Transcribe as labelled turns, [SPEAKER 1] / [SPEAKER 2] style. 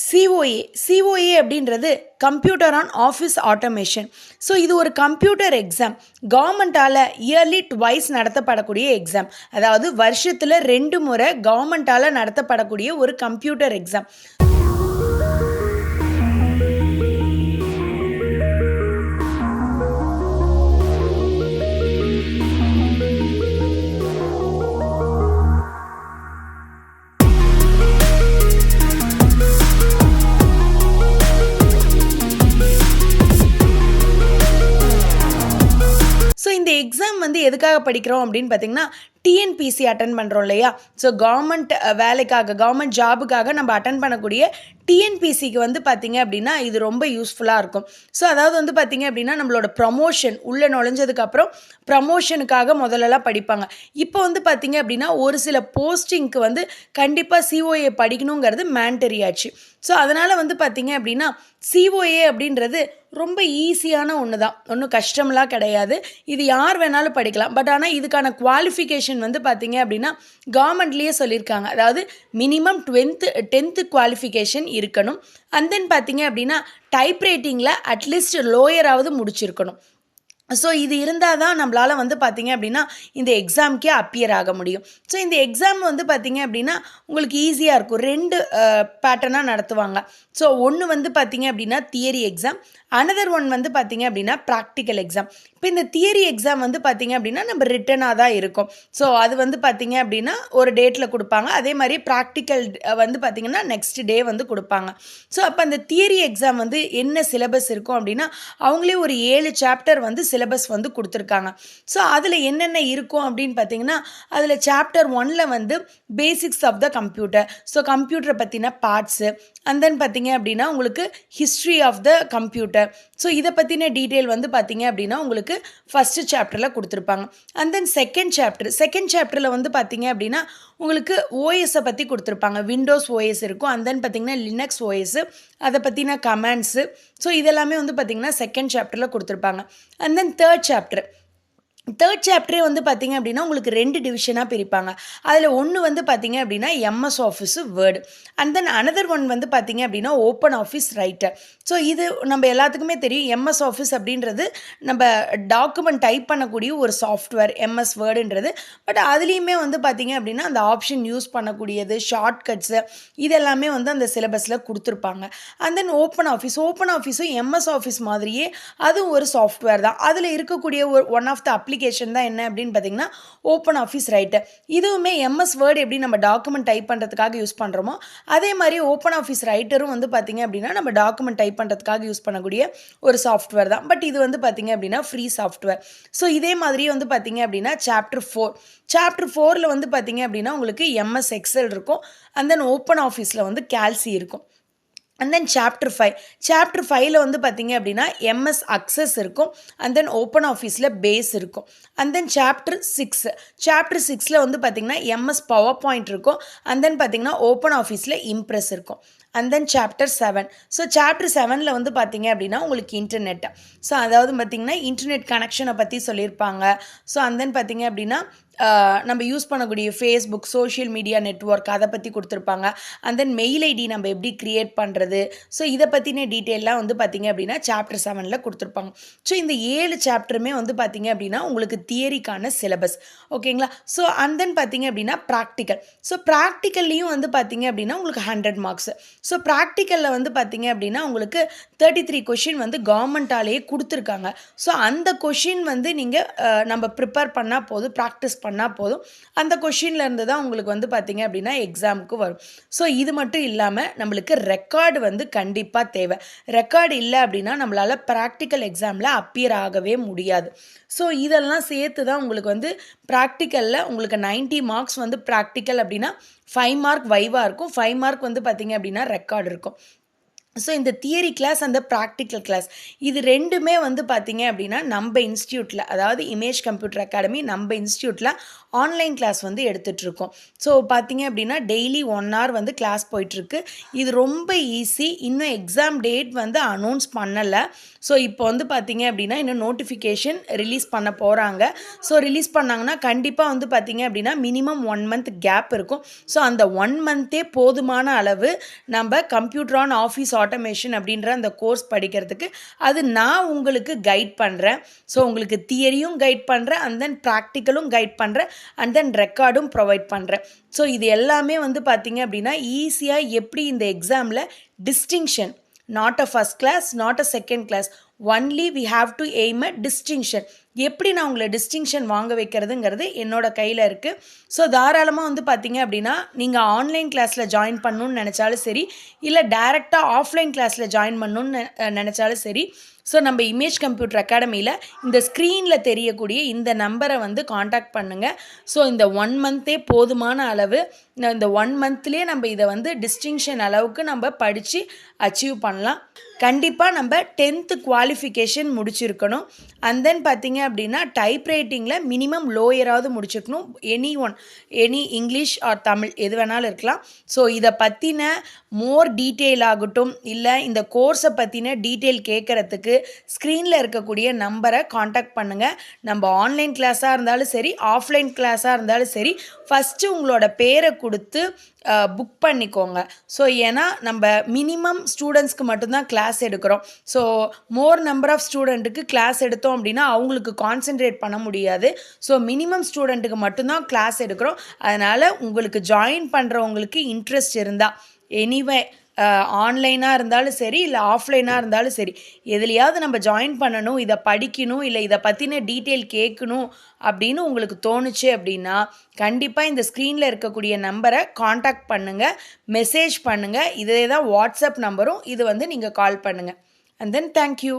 [SPEAKER 1] COA அப்படின்றது computer on office automation. So இது ஒரு கம்ப்யூட்டர் எக்ஸாம். கவர்மெண்ட்டால் இயர்லி ட்வைஸ் நடத்தப்படக்கூடிய எக்ஸாம். அதாவது வருஷத்தில் 2 முறை கவர்மெண்ட்டால் நடத்தப்படக்கூடிய ஒரு கம்ப்யூட்டர் எக்ஸாம். ஸோ இந்த எக்ஸாம் வந்து எதுக்காக படிக்கிறோம் அப்படின்னு பார்த்தீங்கன்னா, டிஎன்பிசி அட்டன் பண்ணுறோம் இல்லையா? ஸோ கவர்மெண்ட் வேலைக்காக, கவர்மெண்ட் ஜாபுக்காக நம்ம அட்டன் பண்ணக்கூடிய டிஎன்பிசிக்கு வந்து பார்த்திங்க அப்படின்னா இது ரொம்ப யூஸ்ஃபுல்லாக இருக்கும். ஸோ அதாவது வந்து பார்த்திங்க அப்படின்னா நம்மளோட ப்ரமோஷன் உள்ளே நுழைஞ்சதுக்கப்புறம் ப்ரமோஷனுக்காக முதல்லலாம் படிப்பாங்க. இப்போ வந்து பார்த்திங்க அப்படின்னா ஒரு சில போஸ்டிங்க்கு வந்து கண்டிப்பாக சிஓஏ படிக்கணுங்கிறது மேண்டரி ஆச்சு. ஸோ அதனால் வந்து பார்த்திங்க அப்படின்னா சிஓஏ அப்படின்றது ரொம்ப ஈஸியான ஒன்று தான், ஒன்றும் கஷ்டம்லாம் கிடையாது. இது யார் வேணாலும் படிக்கலாம். பட் ஆனால் இதுக்கான குவாலிஃபிகேஷன் வந்து பார்த்திங்க அப்படின்னா கவர்மெண்ட்லேயே சொல்லியிருக்காங்க. அதாவது மினிமம் 10th குவாலிஃபிகேஷன் இருக்கணும். அண்ட் தென் பார்த்திங்க அப்படின்னா டைப் ரைட்டிங்கில் அட்லீஸ்ட் லோயராவது முடிச்சிருக்கணும். ஸோ இது இருந்தால் தான் நம்மளால் வந்து பார்த்திங்க அப்படின்னா இந்த எக்ஸாமுக்கே அப்பியர் ஆக முடியும். ஸோ இந்த எக்ஸாம் வந்து பார்த்திங்க அப்படின்னா உங்களுக்கு ஈஸியாக இருக்கும். 2 பேட்டர்னாக நடத்துவாங்க. ஸோ ஒன்று வந்து பார்த்திங்க அப்படின்னா தியரி எக்ஸாம், அனதர் ஒன் வந்து பார்த்திங்க அப்படின்னா ப்ராக்டிக்கல் எக்ஸாம். இப்போ இந்த தியரி எக்ஸாம் வந்து பார்த்திங்க அப்படின்னா நம்ம ரிட்டனாக தான் இருக்கும். ஸோ அது வந்து பார்த்திங்க அப்படின்னா ஒரு டேட்டில் கொடுப்பாங்க. அதே மாதிரி ப்ராக்டிக்கல் வந்து பார்த்திங்கன்னா நெக்ஸ்ட் டே வந்து கொடுப்பாங்க. ஸோ அப்போ அந்த தியரி எக்ஸாம் வந்து என்ன சிலபஸ் இருக்கும் அப்படின்னா அவங்களே ஒரு 7 சாப்டர் வந்து சிலபஸ் வந்து கொடுத்துருக்காங்க. ஸோ அதில் என்னென்ன இருக்கும் அப்படின்னு பார்த்தீங்கன்னா அதில் சாப்டர் 1ல் வந்து basics of the computer. So கம்ப்யூட்டரை பற்றின பார்ட்ஸு, அண்ட் தென் பார்த்தீங்க அப்படின்னா உங்களுக்கு history of the computer. So இதை பற்றின டீட்டெயில் வந்து பார்த்தீங்க அப்படின்னா உங்களுக்கு ஃபஸ்ட்டு சாப்டரில் கொடுத்துருப்பாங்க. அண்ட் தென் செகண்ட் சாப்டரில் வந்து பார்த்தீங்க அப்படின்னா உங்களுக்கு ஓஎஸை பற்றி கொடுத்துருப்பாங்க. விண்டோஸ் ஓஎஸ் இருக்கும், அண்ட் தென் பார்த்தீங்கன்னா லினக்ஸ் ஓஎஸ்ஸு, அதை பற்றின கமெண்ட்ஸு. ஸோ இதெல்லாமே வந்து பார்த்திங்கன்னா செகண்ட் சாப்டரில் கொடுத்துருப்பாங்க. அண்ட் தென் தேர்ட் சாப்டரே வந்து பார்த்திங்க அப்படின்னா உங்களுக்கு 2 டிவிஷனாக பிரிப்பாங்க. அதில் ஒன்று வந்து பார்த்திங்க அப்படின்னா MS office word, and then another one வந்து பார்த்திங்க அப்படின்னா ஓப்பன் ஆஃபீஸ் ரைட்டர். ஸோ இது நம்ம எல்லாத்துக்குமே தெரியும். எம்எஸ் ஆஃபீஸ் அப்படின்றது நம்ம டாக்குமெண்ட் டைப் பண்ணக்கூடிய ஒரு சாஃப்ட்வேர் எம்எஸ் வேர்டுன்றது. பட் அதுலேயுமே வந்து பார்த்திங்க அப்படின்னா அந்த ஆப்ஷன் யூஸ் பண்ணக்கூடியது, ஷார்ட்கட்ஸு, இதெல்லாமே வந்து அந்த சிலபஸில் கொடுத்துருப்பாங்க. அண்ட் தென் ஓப்பன் ஆஃபீஸும் எம்எஸ் ஆஃபீஸ் மாதிரியே அதுவும் ஒரு சாஃப்ட்வேர் தான். அதில் இருக்கக்கூடிய ஒரு ஒன் ஆஃப் த அப்ளிகேஷன் தான் என்ன அப்படின்னு பார்த்தீங்கன்னா ஓப்பன் ஆஃபீஸ் ரைட்டர். இதுவுமே எம்எஸ் வேர்டு எப்படி நம்ம டாக்குமெண்ட் டைப் பண்ணுறதுக்காக யூஸ் பண்ணுறோமோ அதே மாதிரி ஓப்பன் ஆஃபீஸ் ரைட்டரும் வந்து பார்த்திங்க அப்படின்னா நம்ம டாக்குமெண்ட் டைப் பண்ணுறதுக்காக யூஸ் பண்ணக்கூடிய ஒரு சாஃப்ட்வேர் தான். பட் இது வந்து பார்த்திங்க அப்படின்னா ஃப்ரீ சாஃப்ட்வேர். ஸோ இதே மாதிரியே வந்து பார்த்திங்க அப்படின்னா சாப்டர் 4ல் வந்து பார்த்திங்க அப்படின்னா உங்களுக்கு எம்எஸ் எக்ஸல் இருக்கும், அண்ட் தென் ஓப்பன் ஆஃபீஸில் வந்து கேல்சி இருக்கும். அண்ட் தென் சாப்டர் 5ல் வந்து பார்த்திங்க அப்படின்னா எம்எஸ் அக்சஸ் இருக்கும், அண்ட் தென் ஓப்பன் ஆஃபீஸில் பேஸ் இருக்கும். அண்ட் தென் சாப்டர் 6ல் வந்து பார்த்திங்கன்னா எம்எஸ் பவர் பாயிண்ட் இருக்கும், அண்ட் தென் பார்த்திங்கன்னா ஓப்பன் ஆஃபீஸில் இம்ப்ரெஸ் இருக்கும். And then chapter 7. So chapter 7ல் வந்து பார்த்திங்க அப்படின்னா உங்களுக்கு இன்டர்நெட். ஸோ அதாவது பார்த்திங்கன்னா இன்டர்நெட் கனெக்ஷனை பற்றி சொல்லியிருப்பாங்க. ஸோ அண்ட் தென் பார்த்திங்க அப்படின்னா நம்ம யூஸ் பண்ணக்கூடிய ஃபேஸ்புக், சோஷியல் மீடியா நெட்வொர்க், அதை பற்றி கொடுத்துருப்பாங்க. அண்ட் தென் மெயில் ஐடி நம்ம எப்படி க்ரியேட் பண்ணுறது, ஸோ இதை பற்றின டீட்டெயிலாம் வந்து பார்த்திங்க அப்படின்னா சாப்டர் 7ல் கொடுத்துருப்பாங்க. ஸோ இந்த 7 சாப்டருமே வந்து பார்த்திங்க அப்படின்னா உங்களுக்கு தியரிக்கான சிலபஸ், ஓகேங்களா? ஸோ அண்ட் தென் பார்த்திங்க அப்படின்னா ஸோ ப்ராக்டிக்கல்லையும் வந்து பார்த்திங்க அப்படின்னா உங்களுக்கு 100 மார்க்ஸ். ஸோ ப்ராக்டிக்கலில் வந்து பார்த்திங்க அப்படின்னா உங்களுக்கு 33 கொஷின் வந்து கவர்மெண்ட்டாலேயே கொடுத்துருக்காங்க. ஸோ அந்த கொஷின் வந்து நீங்கள் நம்ம ப்ரிப்பேர் பண்ணால் போதும், ப்ராக்டிஸ் பண்ணால் போதும். அந்த கொஷின்லேருந்து தான் உங்களுக்கு வந்து பார்த்திங்க அப்படின்னா எக்ஸாமுக்கு வரும். ஸோ இது மட்டும் இல்லாமல் நம்மளுக்கு ரெக்கார்டு வந்து கண்டிப்பாக தேவை. ரெக்கார்டு இல்லை அப்படின்னா நம்மளால் ப்ராக்டிக்கல் எக்ஸாமில் அப்பியர் ஆகவே முடியாது. ஸோ இதெல்லாம் சேர்த்து தான் உங்களுக்கு வந்து ப்ராக்டிக்கலில் உங்களுக்கு 90 மார்க்ஸ் வந்து ப்ராக்டிக்கல் அப்படின்னா 5 மார்க் வைவா இருக்கும், 5 மார்க் வந்து பார்த்திங்க அப்படின்னா ரெக்கார்டு இருக்கும். ஸோ இந்த தியரி கிளாஸ் அந்த ப்ராக்டிக்கல் கிளாஸ் இது ரெண்டுமே வந்து பார்த்திங்க அப்படின்னா நம்ம இன்ஸ்டியூட்டில், அதாவது இமேஜ் கம்ப்யூட்டர் அகாடமி நம்ம இன்ஸ்டியூட்டில் ஆன்லைன் கிளாஸ் வந்து எடுத்துகிட்ருக்கோம். ஸோ பார்த்திங்க அப்படின்னா டெய்லி 1 hour வந்து கிளாஸ் போயிட்டுருக்கு. இது ரொம்ப ஈஸி. இன்னும் எக்ஸாம் டேட் வந்து அனௌன்ஸ் பண்ணலை. ஸோ இப்போ வந்து பார்த்திங்க அப்படின்னா இன்னும் நோட்டிஃபிகேஷன் ரிலீஸ் பண்ண போகிறாங்க. ஸோ ரிலீஸ் பண்ணாங்கன்னா கண்டிப்பாக வந்து பார்த்திங்க அப்படின்னா மினிமம் 1 month கேப் இருக்கும். ஸோ அந்த 1 month போதுமான அளவு நம்ம கம்ப்யூட்டர் ஆன் ஆஃபீஸ் ஆட்டோமேஷன் அப்படின்ற அந்த கோர்ஸ் படிக்கிறதுக்கு அது நான் உங்களுக்கு கைட் பண்ணுறேன். ஸோ உங்களுக்கு தியரியும் கைட் பண்ணுறேன், அண்ட் தென் ப்ராக்டிக்கலும் கைட் பண்ணுறேன், அண்ட் தென் ரெக்கார்டும் ப்ரொவைட் பண்ணுறேன். ஸோ இது எல்லாமே வந்து பார்த்திங்க அப்படின்னா ஈஸியாக எப்படி இந்த எக்ஸாமில் distinction, not a first class, not a second class, only we have to aim at distinction. எப்படி நான் உங்களை டிஸ்டிங்ஷன் வாங்க வைக்கிறதுங்கிறது என்னோட கையில் இருக்குது. ஸோ தாராளமாக வந்து பார்த்திங்க அப்படின்னா நீங்கள் ஆன்லைன் கிளாஸில் ஜாயின் பண்ணணுன்னு நினச்சாலும் சரி, இல்லை டைரெக்டாக ஆஃப்லைன் கிளாஸில் ஜாயின் பண்ணணுன்னு நினச்சாலும் சரி, ஸோ நம்ம இமேஜ் கம்ப்யூட்டர் அகாடமியில் இந்த ஸ்க்ரீனில் தெரியக்கூடிய இந்த நம்பரை வந்து காண்டாக்ட் பண்ணுங்கள். ஸோ இந்த 1 month போதுமான அளவு. இந்த 1 monthலேயே நம்ம இதை வந்து டிஸ்டிங்ஷன் அளவுக்கு நம்ம படித்து அச்சீவ் பண்ணலாம். கண்டிப்பாக நம்ம 10th குவாலிஃபிகேஷன் முடிச்சிருக்கணும். அண்ட் தென் பார்த்திங்க அப்படின்னா டைப் ரைட்டிங்கில் மினிமம் லோயராவது முடிச்சிருக்கணும். எனி இங்கிலீஷ் ஆர் தமிழ் எது வேணாலும் இருக்கலாம். ஸோ இதை பற்றின மோர் டீட்டெயில் ஆகட்டும், இல்லை இந்த கோர்ஸை பற்றின டீட்டெயில் கேட்குறதுக்கு ஸ்க்ரீனில் இருக்கக்கூடிய நம்பரை காண்டாக்ட் பண்ணுங்கள். நம்ம ஆன்லைன் கிளாஸாக இருந்தாலும் சரி, ஆஃப்லைன் கிளாஸாக இருந்தாலும் சரி, ஃபஸ்ட்டு உங்களோட பேரை கொடுத்து புக் பண்ணிக்கோங்க. ஸோ ஏன்னா நம்ம மினிமம் ஸ்டூடெண்ட்ஸ்க்கு மட்டும்தான் கிளாஸ் எடுக்கிறோம். ஸோ மோர் நம்பர் ஆஃப் ஸ்டூடெண்ட்டுக்கு கிளாஸ் எடுத்தோம் அப்படின்னா அவங்களுக்கு கான்சென்ட்ரேட் பண்ண முடியாது. ஸோ மினிமம் ஸ்டூடெண்ட்டுக்கு மட்டும்தான் கிளாஸ் எடுக்கிறோம். அதனால் உங்களுக்கு ஜாயின் பண்ணுறவங்களுக்கு இன்ட்ரெஸ்ட் இருந்தால் எனிவே ஆன்லைனாக இருந்தாலும் சரி, இல்லை ஆஃப்லைனாக இருந்தாலும் சரி, எதுலையாவது நம்ம ஜாயின் பண்ணணும், இதை படிக்கணும், இல்லை இதை பற்றின டீட்டெயில் கேட்கணும் அப்படின்னு உங்களுக்கு தோணுச்சு அப்படின்னா கண்டிப்பாக இந்த ஸ்க்ரீனில் இருக்கக்கூடிய நம்பரை காண்டாக்ட் பண்ணுங்கள், மெசேஜ் பண்ணுங்கள். இதே தான் வாட்ஸ்அப் நம்பரும். இது வந்து நீங்கள் கால் பண்ணுங்கள். And then thank you.